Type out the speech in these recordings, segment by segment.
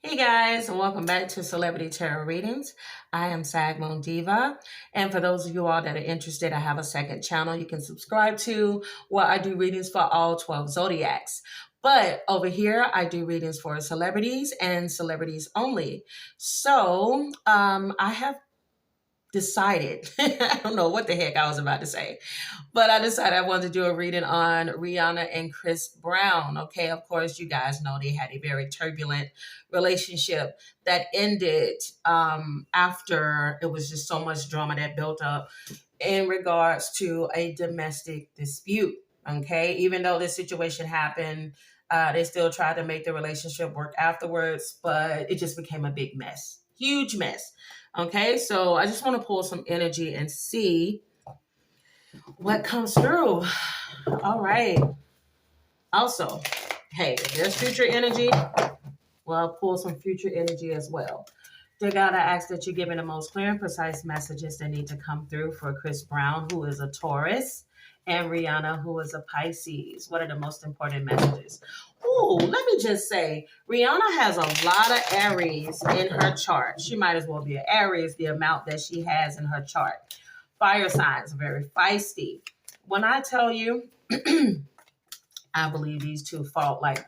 Hey guys, and welcome back to Celebrity Tarot Readings. I am Sag Moon Diva, and for those of you all that are interested, I have a second channel you can subscribe to where I do readings for all 12 zodiacs. But over here, I do readings for celebrities and celebrities only. So I have decided, I don't know what the heck I was about to say, but I decided I wanted to do a reading on Rihanna and Chris Brown. Okay, of course, you guys know they had a very turbulent relationship that ended after it was just so much drama that built up in regards to a domestic dispute. Okay, even though this situation happened, they still tried to make the relationship work afterwards, but it just became a big mess, huge mess. Okay, so I just want to pull some energy and see what comes through. All right. Also, hey, if there's future energy, well, I'll pull some future energy as well. Dear God, I ask that you give me the most clear and precise messages that need to come through for Chris Brown, who is a Taurus, and Rihanna, who is a Pisces. What are the most important messages? Ooh, let me just say, Rihanna has a lot of Aries in her chart. She might as well be an Aries, the amount that she has in her chart. Fire signs, very feisty. When I tell you, I believe these two fought like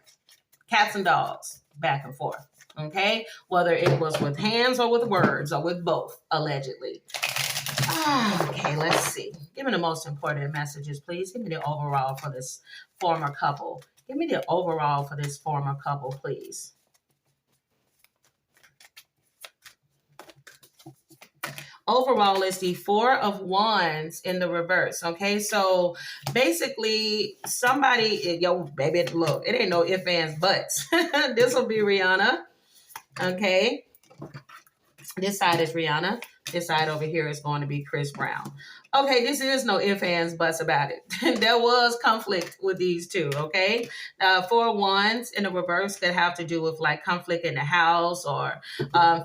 cats and dogs back and forth. Okay, whether it was with hands or with words or with both, allegedly. Okay, let's see. Give me the most important messages, please. Give me the overall for this former couple. Give me the overall for this former couple, please. Overall is the Four of Wands in the reverse. Okay, so basically somebody, yo, baby, look, it ain't no ifs, ands, buts. This will be Rihanna. Okay, this side is Rihanna. This side over here is going to be Chris Brown. Okay, this is no ifs, ands, buts about it. There was conflict with these two, okay? Four of Wands in the reverse could have to do with like conflict in the house or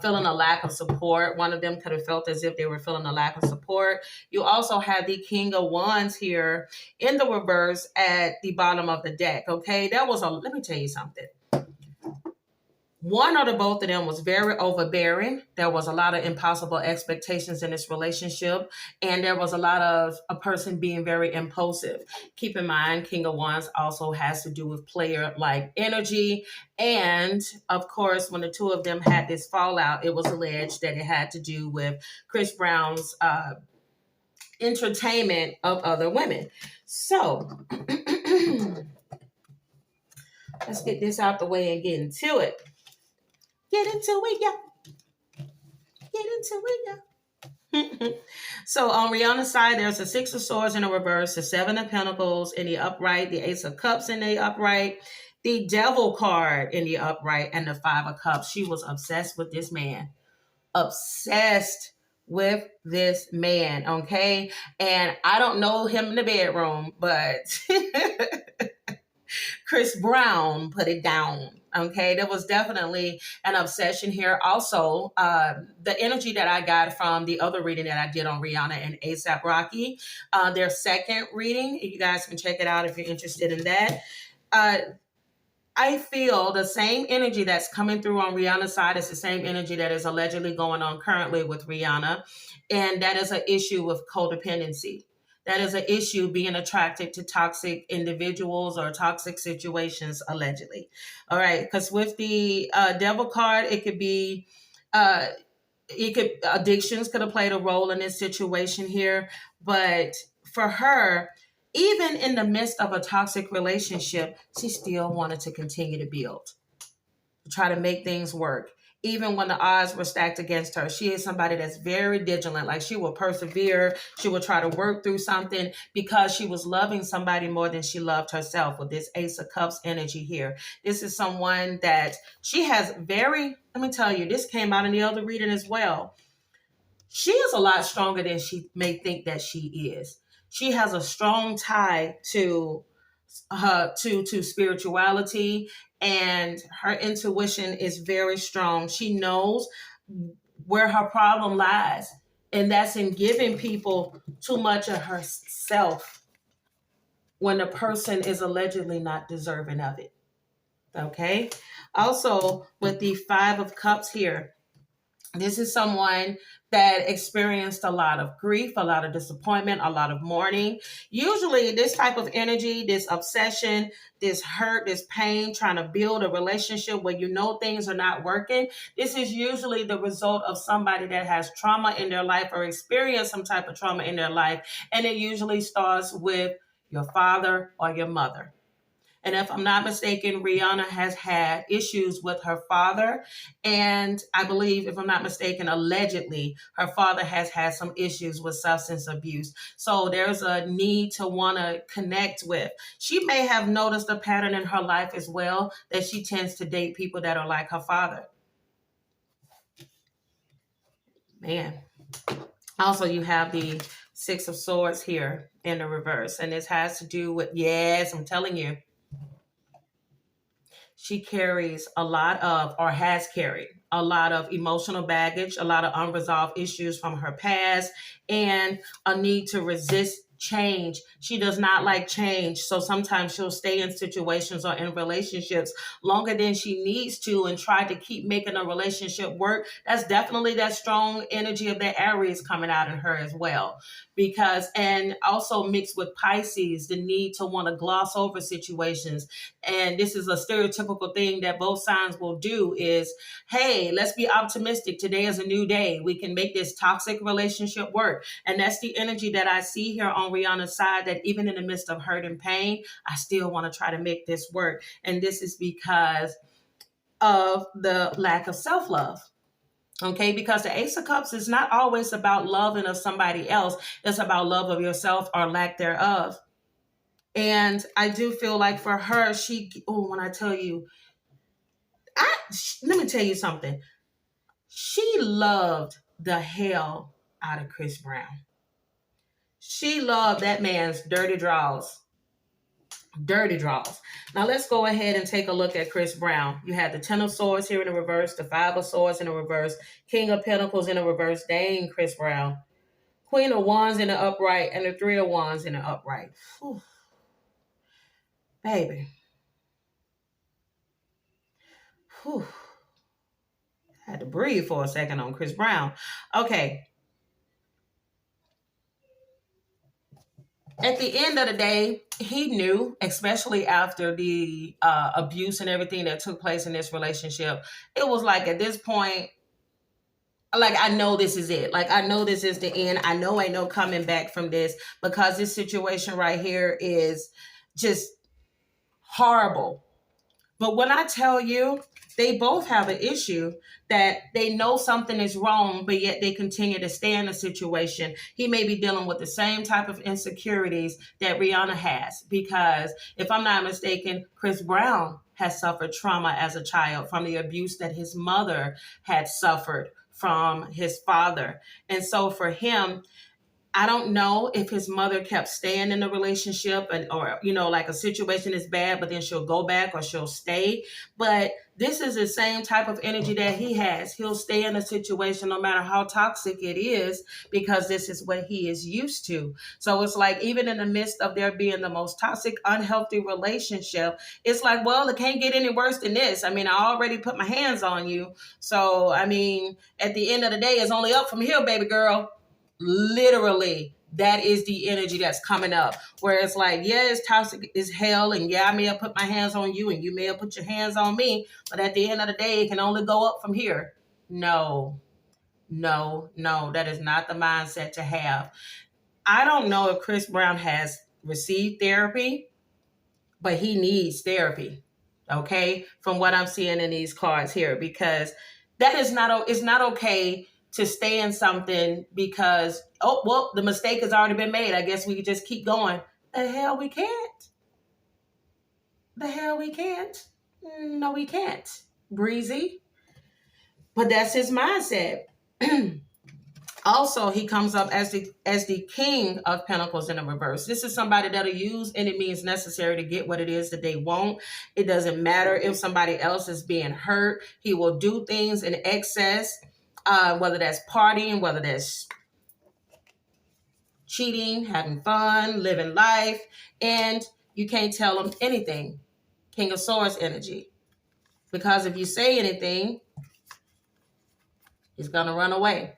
feeling a lack of support. One of them could have felt as if they were feeling a lack of support. You also have the King of Wands here in the reverse at the bottom of the deck, okay? Let me tell you something. One or the both of them was very overbearing. There was a lot of impossible expectations in this relationship. And there was a lot of a person being very impulsive. Keep in mind, King of Wands also has to do with player-like energy. And of course, when the two of them had this fallout, it was alleged that it had to do with Chris Brown's entertainment of other women. So let's get this out the way and get into it. Get into it, yeah. Get into it, yeah. So on Rihanna's side, there's a Six of Swords in the reverse, the Seven of Pentacles in the upright, the Ace of Cups in the upright, the Devil card in the upright, and the Five of Cups. She was obsessed with this man. Obsessed with this man, okay? And I don't know him in the bedroom, but Chris Brown put it down. Okay, there was definitely an obsession here. Also, the energy that I got from the other reading that I did on Rihanna and A$AP Rocky, their second reading, you guys can check it out if you're interested in that. I feel the same energy that's coming through on Rihanna's side is the same energy that is allegedly going on currently with Rihanna. And that is an issue with codependency. That is an issue being attracted to toxic individuals or toxic situations, allegedly. All right. Because with the Devil card, it could be, addictions could have played a role in this situation here. But for her, even in the midst of a toxic relationship, she still wanted to continue to build, to try to make things work. Even when the odds were stacked against her, she is somebody that's very vigilant. Like she will persevere. She will try to work through something because she was loving somebody more than she loved herself with this Ace of Cups energy here. This is someone that she has let me tell you, this came out in the other reading as well. She is a lot stronger than she may think that she is. She has a strong tie to spirituality, and her intuition is very strong. She knows where her problem lies, and that's in giving people too much of herself when the person is allegedly not deserving of it. Okay. Also, with the Five of Cups here, this is someone that experienced a lot of grief, a lot of disappointment, a lot of mourning. Usually, this type of energy, this obsession, this hurt, this pain, trying to build a relationship where you know things are not working, this is usually the result of somebody that has trauma in their life or experienced some type of trauma in their life. And it usually starts with your father or your mother. And if I'm not mistaken, Rihanna has had issues with her father. And I believe, if I'm not mistaken, allegedly, her father has had some issues with substance abuse. So there's a need to want to connect with. She may have noticed a pattern in her life as well, that she tends to date people that are like her father. Man. Also, you have the Six of Swords here in the reverse. And this has to do with, yes, I'm telling you, she carries a lot of, or has carried a lot of emotional baggage, a lot of unresolved issues from her past, and a need to resist change. She does not like change. So sometimes she'll stay in situations or in relationships longer than she needs to and try to keep making a relationship work. That's definitely that strong energy of that Aries coming out in her as well. Because, and also mixed with Pisces, the need to want to gloss over situations. And this is a stereotypical thing that both signs will do is, hey, let's be optimistic. Today is a new day. We can make this toxic relationship work. And that's the energy that I see here on Rihanna's side, that even in the midst of hurt and pain, I still want to try to make this work. And this is because of the lack of self-love. Okay, because the Ace of Cups is not always about loving of somebody else. It's about love of yourself or lack thereof. And I do feel like for her, when I tell you, let me tell you something. She loved the hell out of Chris Brown. She loved that man's dirty draws. Dirty draws. Now let's go ahead and take a look at Chris Brown. You had the Ten of Swords here in the reverse, the Five of Swords in the reverse, King of Pentacles in the reverse. Dang, Chris Brown. Queen of Wands in the upright, and the Three of Wands in the upright. Whew. Baby. Whew. I had to breathe for a second on Chris Brown. Okay. At the end of the day, he knew, especially after the abuse and everything that took place in this relationship, it was like at this point, like, I know this is it. Like, I know this is the end. I know ain't no coming back from this, because this situation right here is just horrible. But when I tell you, they both have an issue that they know something is wrong, but yet they continue to stay in the situation. He may be dealing with the same type of insecurities that Rihanna has, because if I'm not mistaken, Chris Brown has suffered trauma as a child from the abuse that his mother had suffered from his father. And so for him, I don't know if his mother kept staying in the relationship, or, like a situation is bad, but then she'll go back or she'll stay. But this is the same type of energy that he has. He'll stay in a situation no matter how toxic it is, because this is what he is used to. So it's like, even in the midst of there being the most toxic, unhealthy relationship, it's like, well, it can't get any worse than this. I mean, I already put my hands on you. So, I mean, at the end of the day, it's only up from here, baby girl. Literally, that is the energy that's coming up, where it's like, yeah, it's toxic as hell, and yeah, I may have put my hands on you and you may have put your hands on me, but at the end of the day, it can only go up from here. No, that is not the mindset to have. I don't know if Chris Brown has received therapy, but he needs therapy. Okay, from what I'm seeing in these cards here, because that is not, it's not okay to stay in something because, oh, well, the mistake has already been made. I guess we could just keep going. The hell we can't. The hell we can't. No, we can't. Breezy. But that's his mindset. Also, he comes up as the King of Pentacles in the reverse. This is somebody that'll use any means necessary to get what it is that they want. It doesn't matter if somebody else is being hurt. He will do things in excess, whether that's partying, whether that's cheating, having fun, living life, and you can't tell him anything. King of Swords energy. Because if you say anything, he's going to run away.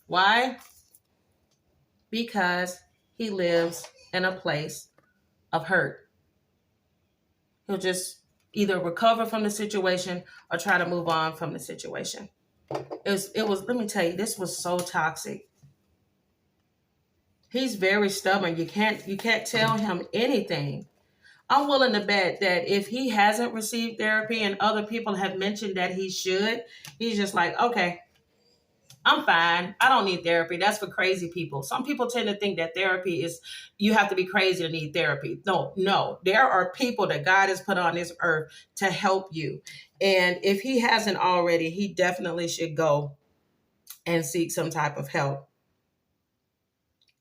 Why? Because he lives in a place of hurt. He'll just either recover from the situation or try to move on from the situation. It was, let me tell you, this was so toxic. He's very stubborn. You can't tell him anything. I'm willing to bet that if he hasn't received therapy and other people have mentioned that he should, he's just like, okay, I'm fine. I don't need therapy. That's for crazy people. Some people tend to think that therapy is, you have to be crazy to need therapy. No. There are people that God has put on this earth to help you. And if he hasn't already, he definitely should go and seek some type of help.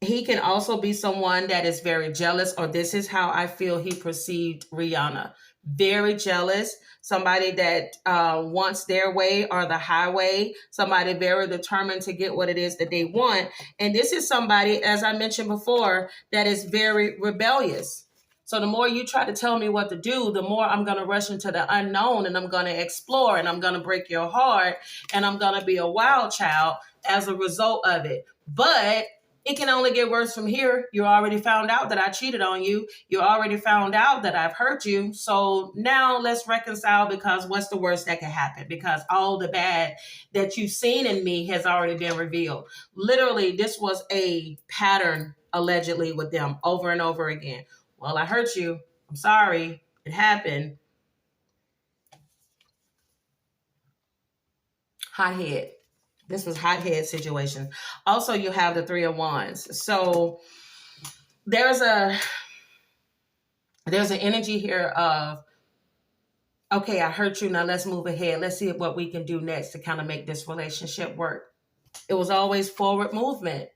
He can also be someone that is very jealous, or this is how I feel he perceived Rihanna. Very jealous, somebody that wants their way or the highway, somebody very determined to get what it is that they want. And this is somebody, as I mentioned before, that is very rebellious. So the more you try to tell me what to do, the more I'm going to rush into the unknown, and I'm going to explore, and I'm going to break your heart, and I'm going to be a wild child as a result of it. But it can only get worse from here. You already found out that I cheated on you. You already found out that I've hurt you. So now let's reconcile, because what's the worst that can happen? Because all the bad that you've seen in me has already been revealed. Literally, this was a pattern, allegedly, with them over and over again. Well, I hurt you. I'm sorry. It happened. Hot head. This was hot head situation. Also, you have the Three of Wands. So there's an energy here of, okay, I hurt you. Now let's move ahead. Let's see what we can do next to kind of make this relationship work. It was always forward movement.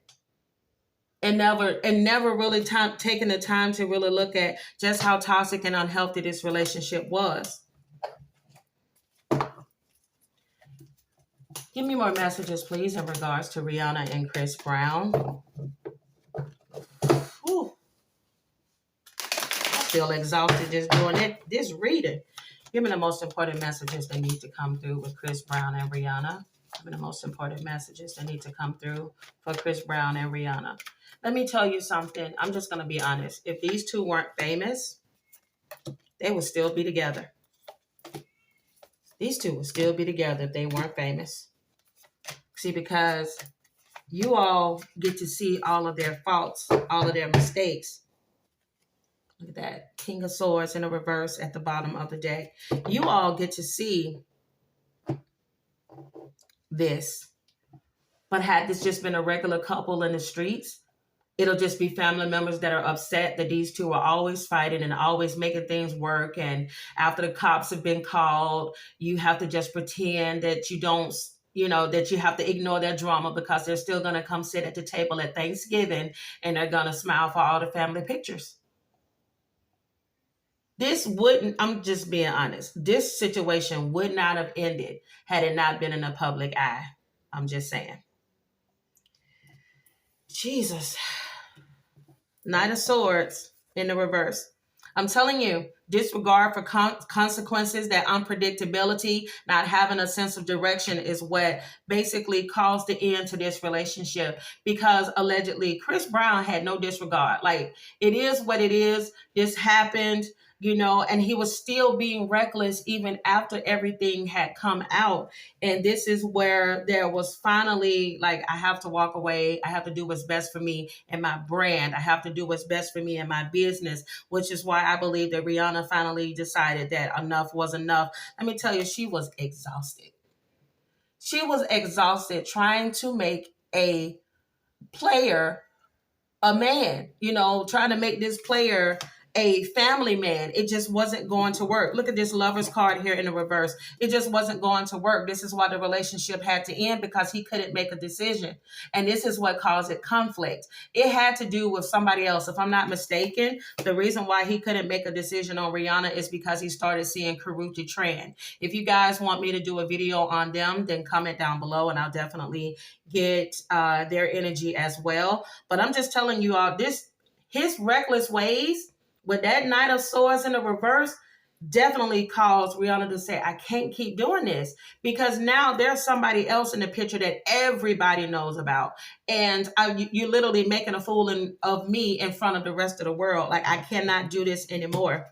And never really taking the time to really look at just how toxic and unhealthy this relationship was. Give me more messages, please, in regards to Rihanna and Chris Brown. Whew. I feel exhausted just doing this reading. Give me the most important messages that need to come through with Chris Brown and Rihanna. Give me the most important messages that need to come through for Chris Brown and Rihanna. Let me tell you something. I'm just going to be honest. If these two weren't famous, they would still be together. These two would still be together if they weren't famous. See, because you all get to see all of their faults, all of their mistakes. Look at that. King of Swords in a reverse at the bottom of the deck. You all get to see this. But had this just been a regular couple in the streets, it'll just be family members that are upset that these two are always fighting and always making things work. And after the cops have been called, you have to just pretend that you don't, that you have to ignore their drama, because they're still going to come sit at the table at Thanksgiving and they're going to smile for all the family pictures. This wouldn't, I'm just being honest, this situation would not have ended had it not been in the public eye. I'm just saying. Jesus. Knight of Swords in the reverse. I'm telling you, disregard for consequences, that unpredictability, not having a sense of direction is what basically caused the end to this relationship, because allegedly Chris Brown had no disregard. Like, it is what it is. This happened, and he was still being reckless even after everything had come out. And this is where there was finally, like, I have to walk away. I have to do what's best for me and my brand. I have to do what's best for me and my business, which is why I believe that Rihanna finally decided that enough was enough. Let me tell you, she was exhausted. She was exhausted trying to make a player a man, trying to make this player a family man. It just wasn't going to work. Look at this Lover's card here in the reverse. It just wasn't going to work. This is why the relationship had to end, because he couldn't make a decision. And this is what caused it conflict. It had to do with somebody else. If I'm not mistaken, the reason why he couldn't make a decision on Rihanna is because he started seeing Karrueche Tran. If you guys want me to do a video on them, then comment down below and I'll definitely get their energy as well. But I'm just telling you all, his reckless ways with that Knight of Swords in the reverse, definitely caused Rihanna to say, I can't keep doing this, because now there's somebody else in the picture that everybody knows about. And you're literally making a fool of me in front of the rest of the world. Like, I cannot do this anymore.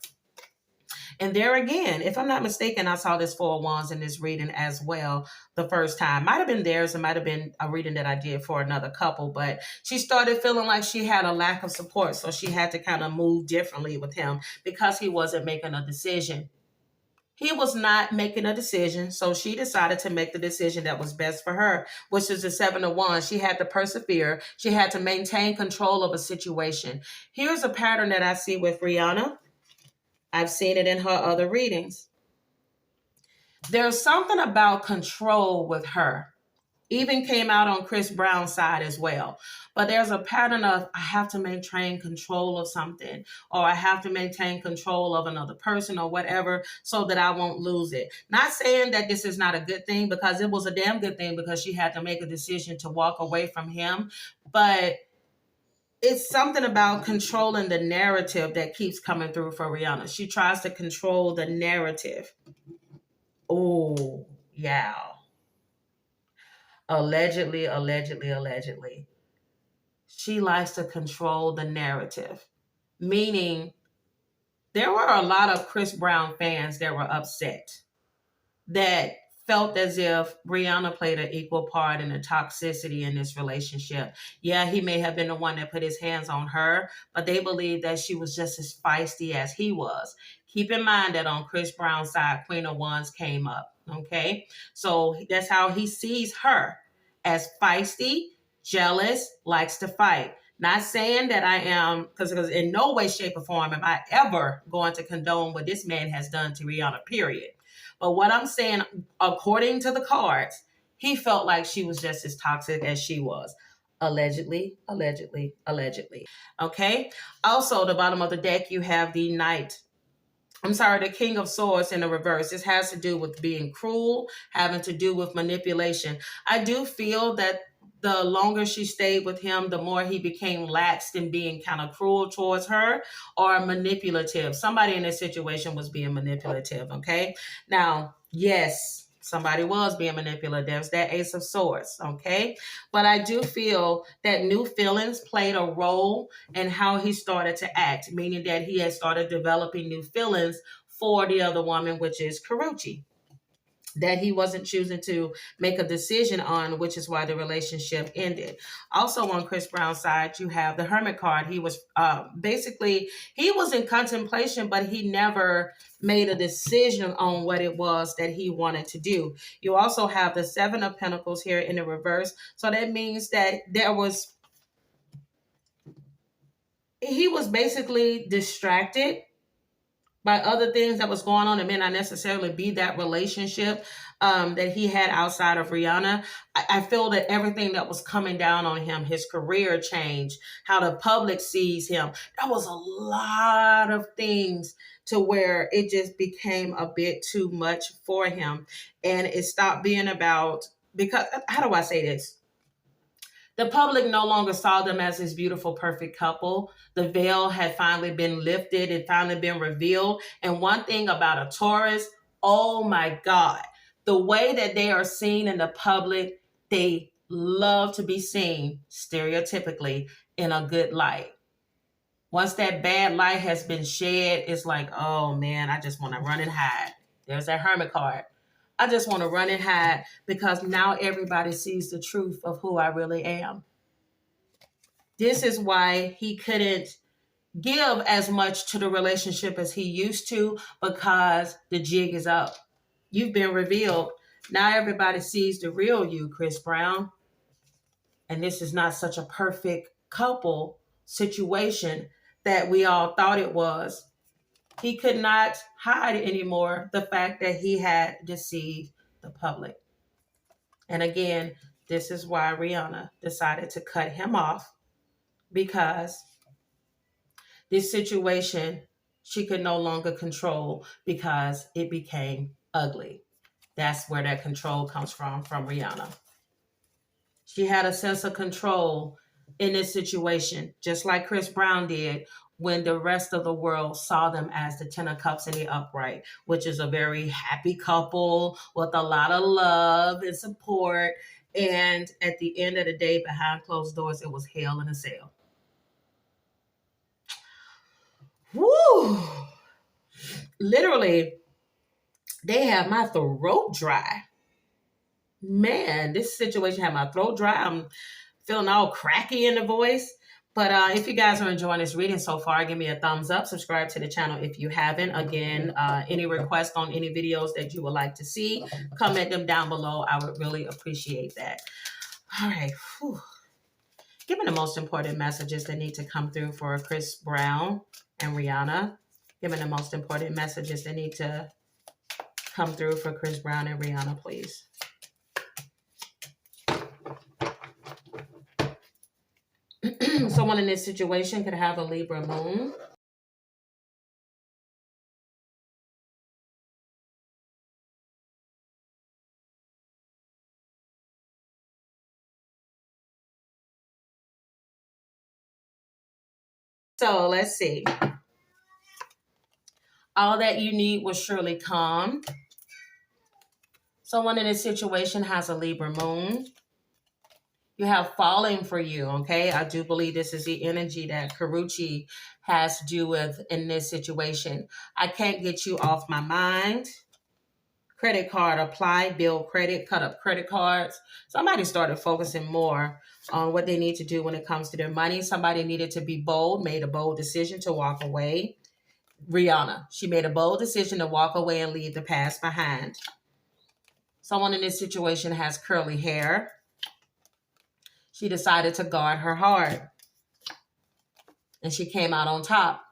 And there again, if I'm not mistaken, I saw this Four of Wands in this reading as well the first time. Might have been theirs. It might have been a reading that I did for another couple. But she started feeling like she had a lack of support. So she had to kind of move differently with him because he wasn't making a decision. He was not making a decision, so she decided to make the decision that was best for her, which is the Seven of Wands. She had to persevere. She had to maintain control of a situation. Here's a pattern that I see with Rihanna. I've seen it in her other readings. There's something about control with her. Even came out on Chris Brown's side as well. But there's a pattern of, I have to maintain control of something, or I have to maintain control of another person or whatever, so that I won't lose it. Not saying that this is not a good thing, because it was a damn good thing, because she had to make a decision to walk away from him. But it's something about controlling the narrative that keeps coming through for Rihanna. She tries to control the narrative. Oh, yeah. Allegedly. She likes to control the narrative. Meaning, there were a lot of Chris Brown fans that were upset, that felt as if Rihanna played an equal part in the toxicity in this relationship. Yeah, he may have been the one that put his hands on her, but they believe that she was just as feisty as he was. Keep in mind that on Chris Brown's side, Queen of Wands came up, okay? So that's how he sees her, as feisty, jealous, likes to fight. Not saying that I am, because in no way, shape, or form am I ever going to condone what this man has done to Rihanna, period. But what I'm saying, according to the cards, he felt like she was just as toxic as she was. Allegedly. Okay. Also, the bottom of the deck, you have the the King of Swords in the reverse. This has to do with being cruel, having to do with manipulation. I do feel that the longer she stayed with him, the more he became lax in being kind of cruel towards her, or manipulative. Somebody in this situation was being manipulative, okay? Now, yes, somebody was being manipulative. There's that Ace of Swords, okay? But I do feel that new feelings played a role in how he started to act, meaning that he had started developing new feelings for the other woman, which is Karuchi, that he wasn't choosing to make a decision on, which is why the relationship ended. Also on Chris Brown's side, you have the Hermit card. He was he was in contemplation, but he never made a decision on what it was that he wanted to do. You also have the Seven of Pentacles here in the reverse. So that means that he was basically distracted by other things that was going on. It may not necessarily be that relationship that he had outside of Rihanna. I feel that everything that was coming down on him, his career change, how the public sees him, that was a lot of things to where it just became a bit too much for him. And it stopped being about, because, how do I say this? The public no longer saw them as this beautiful, perfect couple. The veil had finally been lifted. It finally been revealed. And one thing about a Taurus, oh my God, the way that they are seen in the public, they love to be seen stereotypically in a good light. Once that bad light has been shed, it's like, oh man, I just want to run and hide. There's that Hermit card. I just want to run and hide, because now everybody sees the truth of who I really am. This is why he couldn't give as much to the relationship as he used to, because the jig is up. You've been revealed. Now everybody sees the real you, Chris Brown. And this is not such a perfect couple situation that we all thought it was. He could not hide anymore the fact that he had deceived the public. And again, this is why Rihanna decided to cut him off, because this situation she could no longer control, because it became ugly. That's where that control comes from Rihanna. She had a sense of control in this situation, just like Chris Brown did, when the rest of the world saw them as the Ten of Cups in the upright, which is a very happy couple with a lot of love and support. And at the end of the day, behind closed doors, it was hell in a cell. Woo! Literally, they have my throat dry. Man, this situation had my throat dry. I'm feeling all cracky in the voice. But if you guys are enjoying this reading so far, give me a thumbs up. Subscribe to the channel if you haven't. Again, any requests on any videos that you would like to see, comment them down below. I would really appreciate that. All right. Whew. Give me the most important messages that need to come through for Chris Brown and Rihanna. Give me the most important messages that need to come through for Chris Brown and Rihanna, please. Someone in this situation could have a Libra moon. So let's see. All that you need will surely come. Someone in this situation has a Libra moon. You have falling for you, okay? I do believe this is the energy that Karuchi has to do with in this situation. I can't get you off my mind. Credit card apply, build credit, cut up credit cards. Somebody started focusing more on what they need to do when it comes to their money. Somebody needed to be bold, made a bold decision to walk away. Rihanna, she made a bold decision to walk away and leave the past behind. Someone in this situation has curly hair. She decided to guard her heart. And she came out on top.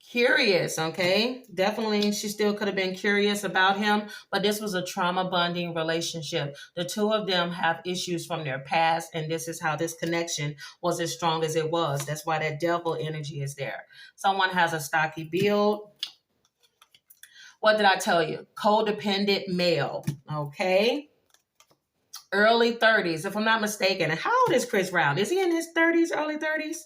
Curious, okay? Definitely, she still could have been curious about him, but this was a trauma bonding relationship. The two of them have issues from their past, and this is how this connection was as strong as it was. That's why that devil energy is there. Someone has a stocky build. What did I tell you? Codependent male, okay? Early 30s, if I'm not mistaken. And how old is Chris Brown? Is he in his 30s, early 30s?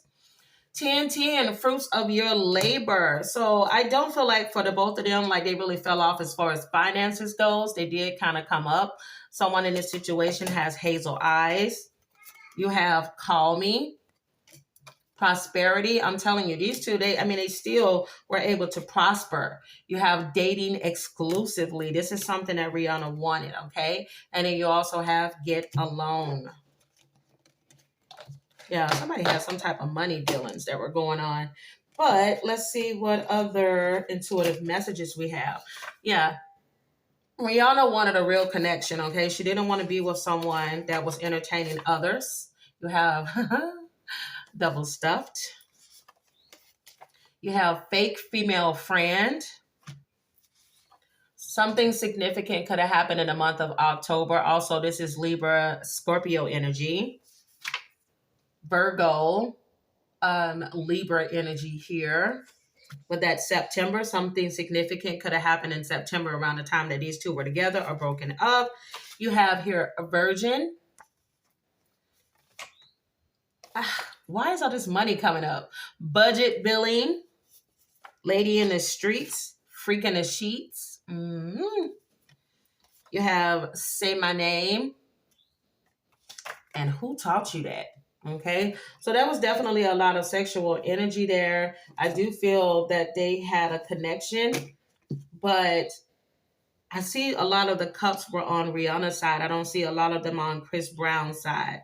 10, fruits of your labor. So I don't feel like for the both of them, like they really fell off as far as finances goes. They did kind of come up. Someone in this situation has hazel eyes. You have call me. Prosperity. I'm telling you, these two, they still were able to prosper. You have dating exclusively. This is something that Rihanna wanted, okay? And then you also have get alone. Yeah, somebody has some type of money dealings that were going on. But let's see what other intuitive messages we have. Yeah, Rihanna wanted a real connection, okay? She didn't want to be with someone that was entertaining others. You have double stuffed. You have fake female friend. Something significant could have happened in the month of October. Also, this is Libra, Scorpio energy. Virgo, Libra energy here. With that September, something significant could have happened in September around the time that these two were together or broken up. You have here a Virgin. Why is all this money coming up? Budget billing. Lady in the streets. Freak in the sheets. You have say my name. And who taught you that? Okay, so that was definitely a lot of sexual energy there. I do feel that they had a connection, but I see a lot of the cups were on Rihanna's side. I don't see a lot of them on Chris Brown's side.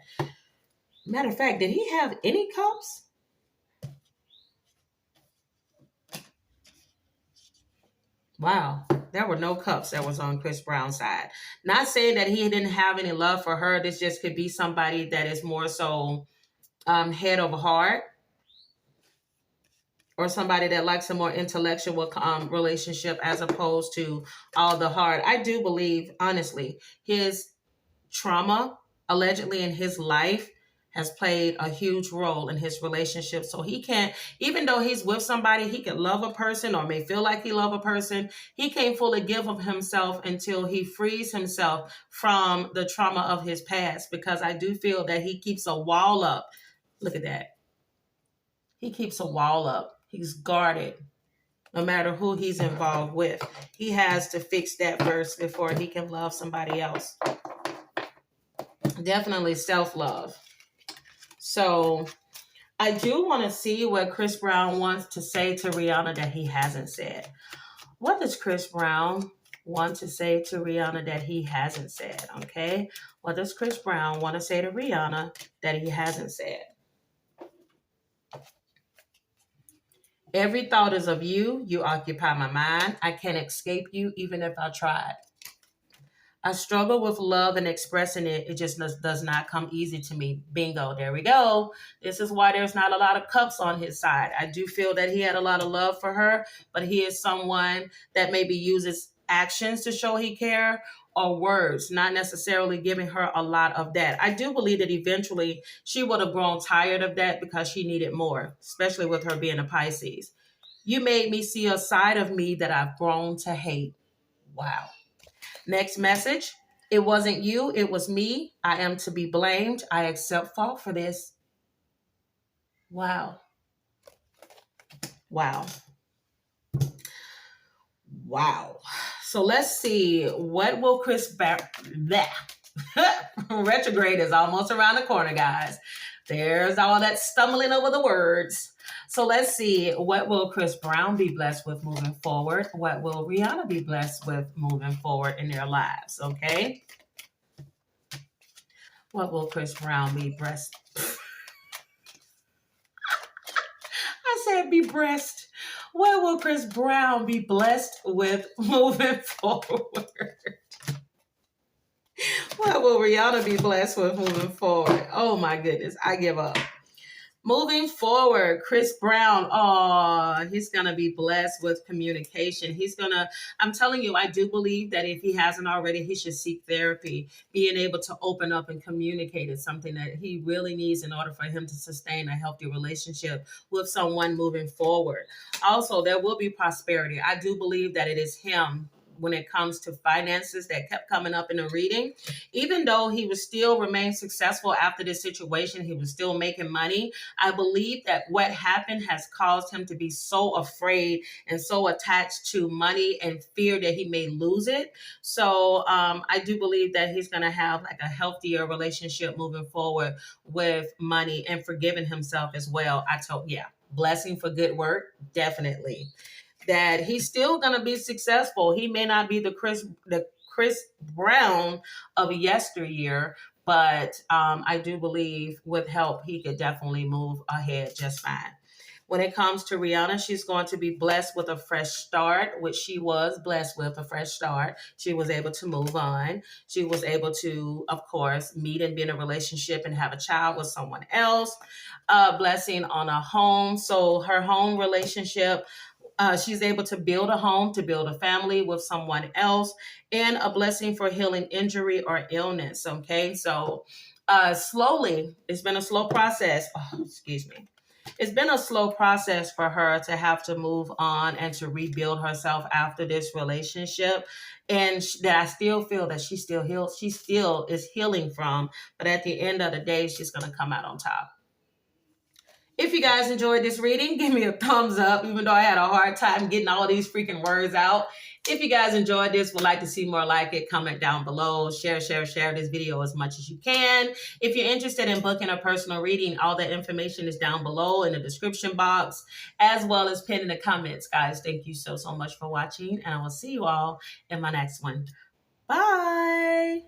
Matter of fact, did he have any cups? Wow, there were no cups that was on Chris Brown's side. Not saying that he didn't have any love for her. This just could be somebody that is more so head over heart, or somebody that likes a more intellectual relationship as opposed to all the heart. I do believe, honestly, his trauma allegedly in his life has played a huge role in his relationship. So he can't, even though he's with somebody, he can love a person or may feel like he love a person. He can't fully give of himself until he frees himself from the trauma of his past, because I do feel that he keeps a wall up. Look at that. He keeps a wall up. He's guarded. No matter who he's involved with, he has to fix that first before he can love somebody else. Definitely self-love. So I do want to see what Chris Brown wants to say to Rihanna that he hasn't said. What does Chris Brown want to say to Rihanna that he hasn't said? Okay. What does Chris Brown want to say to Rihanna that he hasn't said? Every thought is of you. You occupy my mind. I can't escape you even if I tried. I struggle with love and expressing it. It just does not come easy to me. Bingo. There we go. This is why there's not a lot of cups on his side. I do feel that he had a lot of love for her, but he is someone that maybe uses actions to show he care or words, not necessarily giving her a lot of that. I do believe that eventually she would have grown tired of that because she needed more, especially with her being a Pisces. You made me see a side of me that I've grown to hate. Wow. Next message. It wasn't you. It was me. I am to be blamed. I accept fault for this. Wow. Wow. Wow. So let's see. What will Chris Retrograde is almost around the corner, guys. There's all that stumbling over the words. So let's see. What will Chris Brown be blessed with moving forward? What will Rihanna be blessed with moving forward in their lives? Okay. What will Chris Brown be blessed? I said be breast. What will Chris Brown be blessed with moving forward? What will Rihanna be blessed with moving forward? Oh my goodness, I give up. Moving forward, Chris Brown, he's going to be blessed with communication. I'm telling you, I do believe that if he hasn't already, he should seek therapy. Being able to open up and communicate is something that he really needs in order for him to sustain a healthy relationship with someone moving forward. Also, there will be prosperity. I do believe that it is him when it comes to finances that kept coming up in the reading. Even though he was still remain successful after this situation, he was still making money. I believe that what happened has caused him to be so afraid and so attached to money and fear that he may lose it. So I do believe that he's going to have like a healthier relationship moving forward with money and forgiving himself as well. Blessing for good work, definitely. That he's still going to be successful. He may not be the Chris Brown of yesteryear, but I do believe with help, he could definitely move ahead just fine. When it comes to Rihanna, she's going to be blessed with a fresh start, which she was blessed with a fresh start. She was able to move on. She was able to, of course, meet and be in a relationship and have a child with someone else. Blessing on a home. So her home relationship, she's able to build a home, to build a family with someone else, and a blessing for healing injury or illness. Okay, so slowly, it's been a slow process. Excuse me. It's been a slow process for her to have to move on and to rebuild herself after this relationship. And that I still feel that she still is healing from. But at the end of the day, she's going to come out on top. If you guys enjoyed this reading, give me a thumbs up, even though I had a hard time getting all these freaking words out. If you guys enjoyed this, would like to see more like it, comment down below. Share this video as much as you can. If you're interested in booking a personal reading, all the information is down below in the description box, as well as pinned in the comments. Guys, thank you so much for watching, and I will see you all in my next one. Bye.